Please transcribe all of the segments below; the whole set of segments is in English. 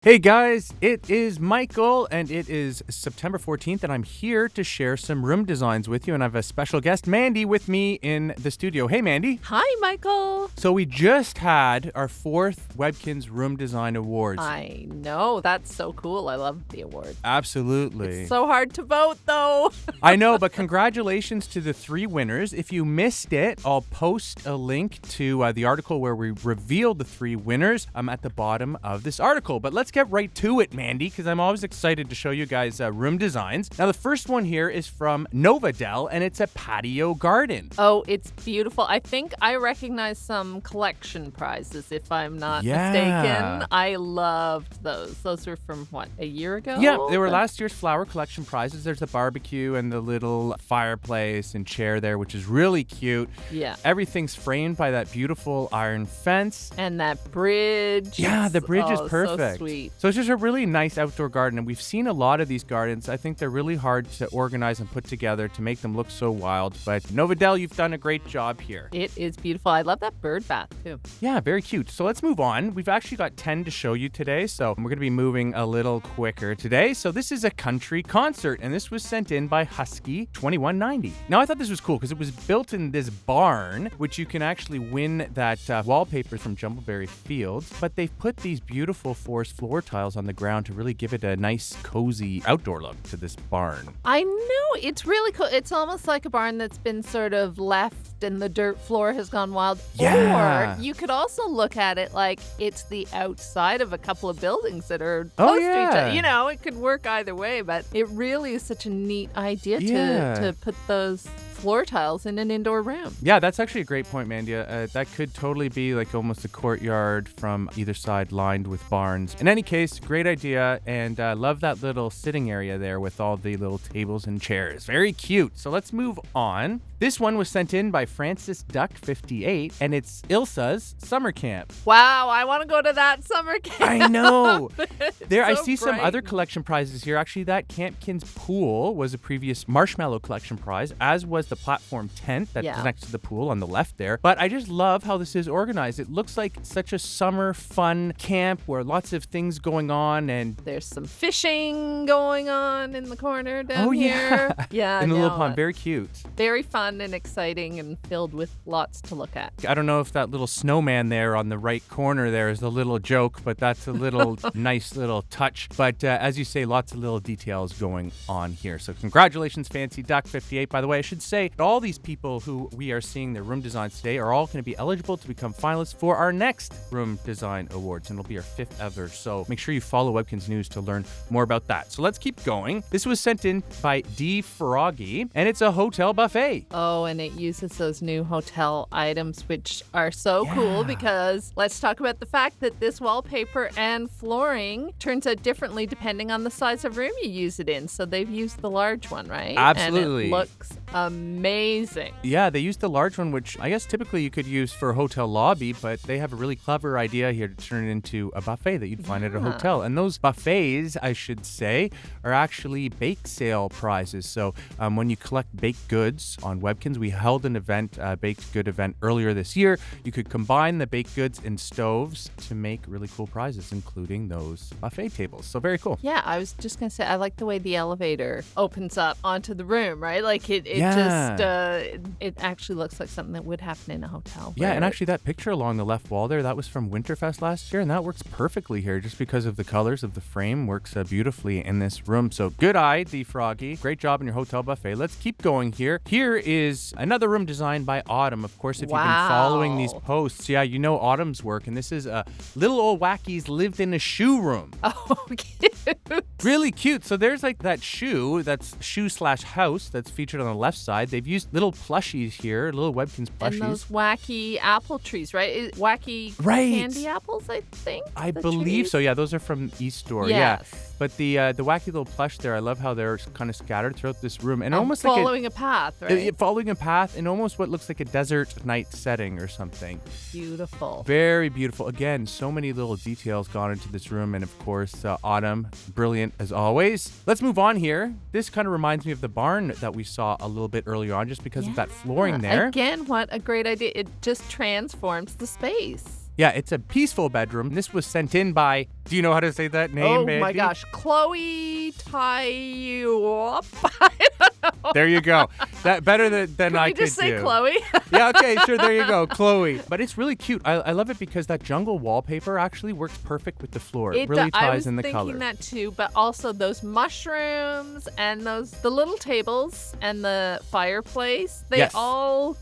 Hey guys, it is Michael and it is September 14th and I'm here to share some room designs with you, and I have a special guest, Mandy, with me in the studio. Hey Mandy. Hi Michael. So we just had our 4th Webkinz Room Design Awards. I know, that's so cool. I love the award. Absolutely. It's so hard to vote though. I know, but congratulations to the 3 winners. If you missed it, I'll post a link to the article where we revealed the 3 winners at the bottom of this article. But let's get right to it, Mandy, because I'm always excited to show you guys room designs. Now, the first one here is from Dell, and it's a patio garden. Oh, it's beautiful. I think I recognize some collection prizes, if I'm not mistaken. I loved those. Those were from, what, a year ago? Yeah, they were last year's flower collection prizes. There's the barbecue and the little fireplace and chair there, which is really cute. Yeah. Everything's framed by that beautiful iron fence. And that bridge. Yeah, the bridge is perfect. So sweet. So it's just a really nice outdoor garden, and we've seen a lot of these gardens. I think they're really hard to organize and put together to make them look so wild, but Dell, you've done a great job here. It is beautiful. I love that bird bath too. Yeah, very cute. So let's move on. We've actually got 10 to show you today, so we're going to be moving a little quicker today. So this is a country concert, and this was sent in by Husky 2190. Now, I thought this was cool because it was built in this barn, which you can actually win that wallpaper from Jumbleberry Fields, but they've put these beautiful forest floor tiles on the ground to really give it a nice, cozy outdoor look to this barn. I know, it's really cool. It's almost like a barn that's been sort of left and the dirt floor has gone wild. Yeah. Or you could also look at it like it's the outside of a couple of buildings that are close to each other. You know, it could work either way, but it really is such a neat idea to put those floor tiles in an indoor room. Yeah, that's actually a great point, Mandy. That could totally be like almost a courtyard from either side lined with barns. In any case, great idea, and love that little sitting area there with all the little tables and chairs. Very cute. So let's move on. This one was sent in by Francis Duck 58, and it's Ilsa's summer camp. Wow, I want to go to that summer camp. I know. There, I see bright. some other collection prizes here. Actually, that Campkins pool was a previous marshmallow collection prize, as was the platform tent that's next to the pool on the left there. But I just love how this is organized. It looks like such a summer fun camp where lots of things going on, and there's some fishing going on in the corner down here. Yeah, in the little pond. Very cute. Very fun and exciting and filled with lots to look at. I don't know if that little snowman there on the right corner there is a little joke, but that's a little nice little touch. But as you say, lots of little details going on here. So congratulations, Fancy Duck 58. By the way, I should say all these people who we are seeing their room designs today are all going to be eligible to become finalists for our next Room Design Awards, and it'll be our 5th ever. So make sure you follow Webkinz News to learn more about that. So let's keep going. This was sent in by D. Froggy, and it's a hotel buffet. Oh, and it uses those new hotel items, which are so cool, because let's talk about the fact that this wallpaper and flooring turns out differently depending on the size of room you use it in. So they've used the large one, right? Absolutely. And it looks amazing. Yeah, they used the large one, which I guess typically you could use for a hotel lobby, but they have a really clever idea here to turn it into a buffet that you'd find at a hotel. And those buffets, I should say, are actually bake sale prizes. So when you collect baked goods on Webkinz, we held an event, a baked good event earlier this year. You could combine the baked goods and stoves to make really cool prizes, including those buffet tables. So very cool. Yeah, I was just going to say, I like the way the elevator opens up onto the room, right? Like it actually looks like something that would happen in a hotel. Yeah, and actually that picture along the left wall there, that was from Winterfest last year, and that works perfectly here just because of the colors of the frame. Works beautifully in this room. So good eye, D. Froggy. Great job in your hotel buffet. Let's keep going here. Here is another room designed by Autumn. Of course, if you've been following these posts, yeah, you know Autumn's work, and this is Little Old Wackies Lived in a Shoe Room. Oh, cute. Really cute. So there's like that shoe, that's shoe/house that's featured on the left side. They've used little plushies here, little Webkinz plushies. And those wacky apple trees, right? Wacky candy apples, I think. I believe so. Yeah, those are from Eastore. Yes. Yeah. But the wacky little plush there, I love how they're kind of scattered throughout this room, and almost following a path, right? Following a path in almost what looks like a desert night setting or something. Beautiful. Very beautiful. Again, so many little details gone into this room, and of course, Autumn, brilliant as always. Let's move on here. This kind of reminds me of the barn that we saw a little bit earlier on, just because of that flooring there. Again, what a great idea. It just transforms the space. Yeah, it's a peaceful bedroom. This was sent in by, do you know how to say that name, Oh Mandy? my gosh, Chloe Tyup. There you go. That better than Can I we could just say do. Chloe? Yeah, okay, sure, there you go, Chloe. But it's really cute. I love it because that jungle wallpaper actually works perfect with the floor. It really ties in the color. I was thinking that too, but also those mushrooms and the little tables and the fireplace,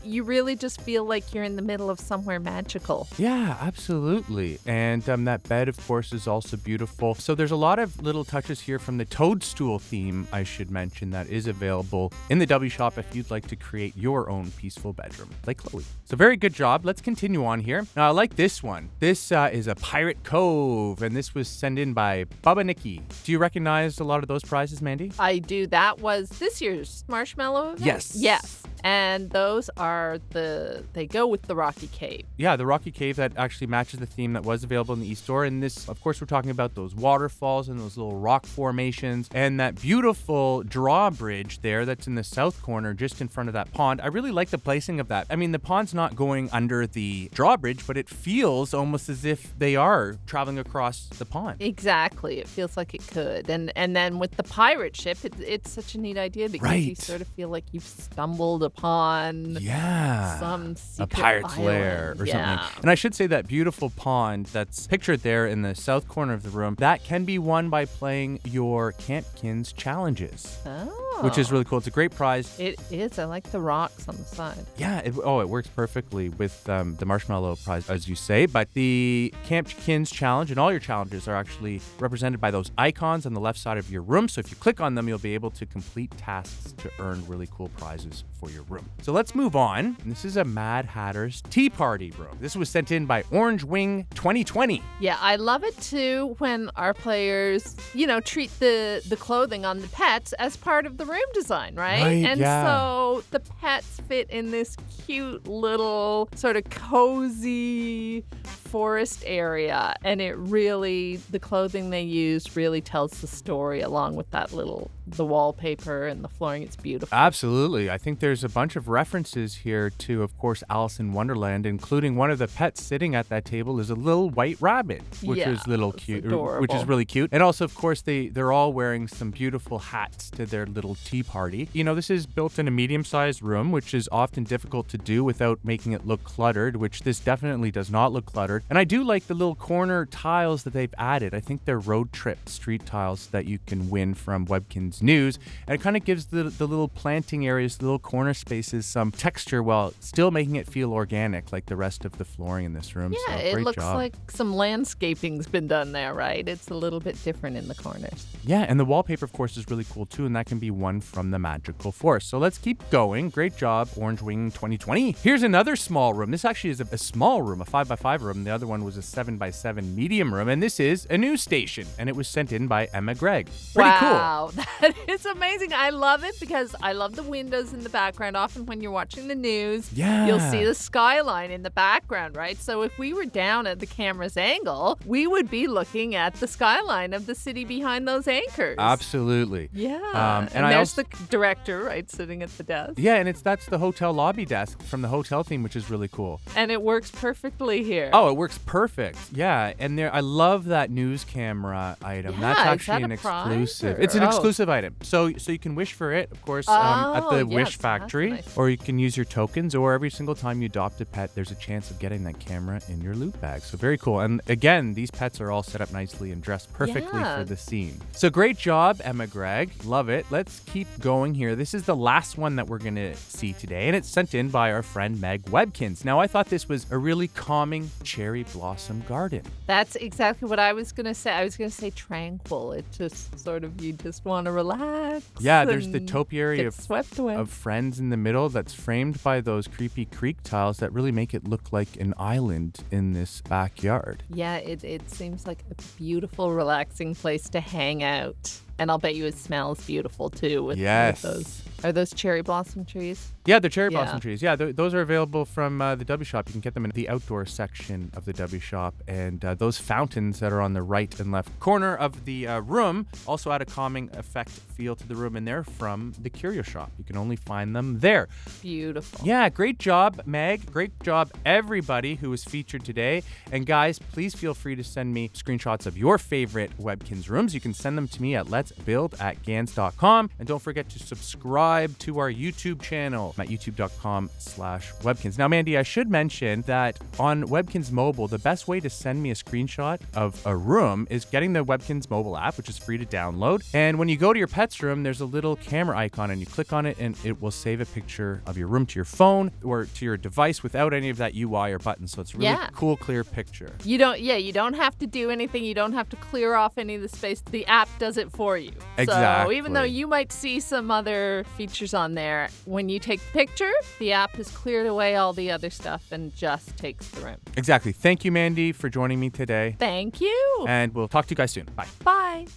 you really just feel like you're in the middle of somewhere magical. Yeah, absolutely. And that bed, of course, is also beautiful. So there's a lot of little touches here from the toadstool theme, I should mention, that is available in the W Shop if you'd like to create your own peaceful bedroom, like Chloe. So very good job. Let's continue on here. Now, I like this one. This is a Pirate Cove, and this was sent in by Bubba Nikki. Do you recognize a lot of those prizes, Mandy? I do. That was this year's Marshmallow event? Yes. Yes. And those are they go with the Rocky Cave. Yeah, the Rocky Cave that actually matches the theme that was available in the e-store. And this, of course, we're talking about those waterfalls and those little rock formations and that beautiful drawbridge there that's in the south corner just in front of that pond. I really like the placing of that. I mean, the pond's not going under the drawbridge, but it feels almost as if they are traveling across the pond. Exactly. It feels like it could. And then with the pirate ship, it's such a neat idea because you sort of feel like you've stumbled upon some secret pirate's island. lair or something. And I should say that beautiful pond that's pictured there in the south corner of the room, that can be won by playing your Webkinz challenges. Which is really cool. It's a great prize. It is. I like the rocks on the side. Yeah. It works perfectly with the marshmallow prize, as you say. But the Webkinz challenge and all your challenges are actually represented by those icons on the left side of your room. So if you click on them, you'll be able to complete tasks to earn really cool prizes for your room. So let's move on. This is a Mad Hatter's Tea Party room. This was sent in by Orange Wing 2020. Yeah, I love it too when our players, treat the clothing on the pets as part of the room design, right? And so the pets fit in this cute little sort of cozy forest area, and the clothing they use really tells the story along with the wallpaper and the flooring. It's beautiful. Absolutely. I think there's a bunch of references here to, of course, Alice in Wonderland, including one of the pets sitting at that table is a little white rabbit, which is cute, which is really cute. And also, of course, they're all wearing some beautiful hats to their little tea party. This is built in a medium-sized room, which is often difficult to do without making it look cluttered, which this definitely does not look cluttered. And I do like the little corner tiles that they've added. I think they're road trip street tiles that you can win from Webkinz News. And it kind of gives the little planting areas, the little corner spaces, some texture while still making it feel organic like the rest of the flooring in this room. Yeah, so, it great looks job. like some landscaping's been done there, right? It's a little bit different in the corners. Yeah, and the wallpaper, of course, is really cool too, and that can be won from the Magical Forest. So let's keep going. Great job, Orange Wing 2020. Here's another small room. This actually is a small room, a 5x5 room. The other one was a 7x7 medium room, and this is a news station, and it was sent in by Emma Gregg. Pretty cool. Wow, that is amazing. I love it because I love the windows in the background. Often when you're watching the news, you'll see the skyline in the background, right? So if we were down at the camera's angle, we would be looking at the skyline of the city behind those anchors. Absolutely. Yeah. And there's the director, right, sitting at the desk. Yeah, and that's the hotel lobby desk from the hotel theme, which is really cool. And it works perfectly here. Oh, it works perfect. Yeah, and I love that news camera item. Yeah, that's actually an exclusive. It's an exclusive item. So you can wish for it, of course, at the Wish Factory, nice. or you can use your tokens, or every single time you adopt a pet, there's a chance of getting that camera in your loot bag. So very cool. And again, these pets are all set up nicely and dressed perfectly for the scene. So great job, Emma Gregg. Love it. Let's keep going here. This is the last one that we're going to see today, and it's sent in by our friend Meg Webkinz. Now, I thought this was a really calming cherry blossom garden. That's exactly what I was going to say. I was going to say tranquil. It just sort of, you just want to relax. Yeah, there's the topiary of of friends in the middle that's framed by those creepy creek tiles that really make it look like an island in this backyard. Yeah, it seems like a beautiful, relaxing place to hang out. And I'll bet you it smells beautiful too with those. Are those cherry blossom trees? Yeah, they're cherry Yeah. blossom trees. Yeah, those are available from the W Shop. You can get them in the outdoor section of the W Shop. And those fountains that are on the right and left corner of the room also add a calming effect feel to the room, and they're from the Curio Shop. You can only find them there. Beautiful. Yeah, great job, Meg. Great job, everybody who was featured today. And guys, please feel free to send me screenshots of your favorite Webkinz rooms. You can send them to me at letsbuild@gans.com. And don't forget to subscribe to our YouTube channel at youtube.com/Webkinz. Now, Mandy, I should mention that on Webkinz Mobile, the best way to send me a screenshot of a room is getting the Webkinz mobile app, which is free to download. And when you go to your pet's room, there's a little camera icon, and you click on it, and it will save a picture of your room to your phone or to your device without any of that UI or buttons. So it's a really cool, clear picture. You don't have to do anything. You don't have to clear off any of the space. The app does it for you. Exactly. So even though you might see some other features on there, when you take the picture, the app has cleared away all the other stuff and just takes the room. Exactly. Thank you, Mandy, for joining me today. Thank you. And we'll talk to you guys soon. Bye. Bye.